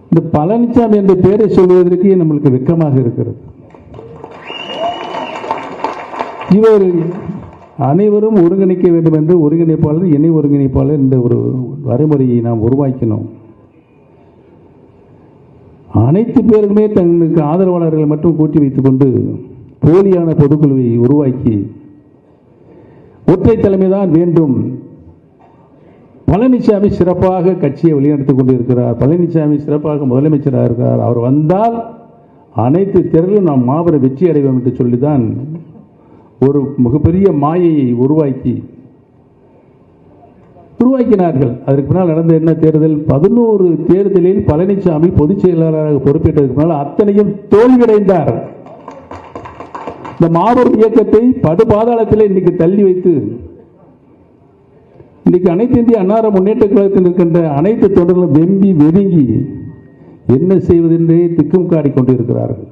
இந்த பழனிசாமி என்ற பெயரை சொல்வதற்கு நம்மளுக்கு வெட்கமாக இருக்கிறது. இவர் அனைவரும் ஒருங்கிணைக்க வேண்டும் என்று ஒருங்கிணைப்பாளர் இணை ஒருங்கிணைப்பாளர் என்ற ஒரு வரைமுறையை நாம் உருவாக்கினோம். அனைத்து பேருமே தங்களுக்கு ஆதரவாளர்களை மட்டும் கூட்டி வைத்துக் கொண்டு போலியான பொதுக்குழுவை உருவாக்கி ஒற்றை தலைமைதான் வேண்டும், பழனிசாமி சிறப்பாக கட்சியை வழிநடத்திக் கொண்டிருக்கிறார், பழனிசாமி சிறப்பாக முதலமைச்சராக இருக்கிறார், அவர் வந்தால் அனைத்து தேர்தலும் நாம் மாபெரும் வெற்றி அடைவோம் என்று சொல்லிதான் ஒரு மிகப்பெரிய மாயையை உருவாக்கினார்கள். அதற்கு பின்னால் நடந்த என்ன தேர்தல்? 11 தேர்தலில் பழனிசாமி பொதுச் செயலாளராக பொறுப்பேற்றதற்கு பின்னால் அத்தனையும் தோல்வியடைந்தார். இந்த மாபெரும் இயக்கத்தை படுபாதாளத்தில் இன்னைக்கு தள்ளி வைத்து இன்னைக்கு அனைத்து இந்திய அன்னார முன்னேற்ற கழகத்தில் இருக்கின்ற அனைத்து தொண்டர்களும் வெம்பி வெதுங்கி என்ன செய்வதென்றே திக்கும் காடிக்கொண்டிருக்கிறார்கள்.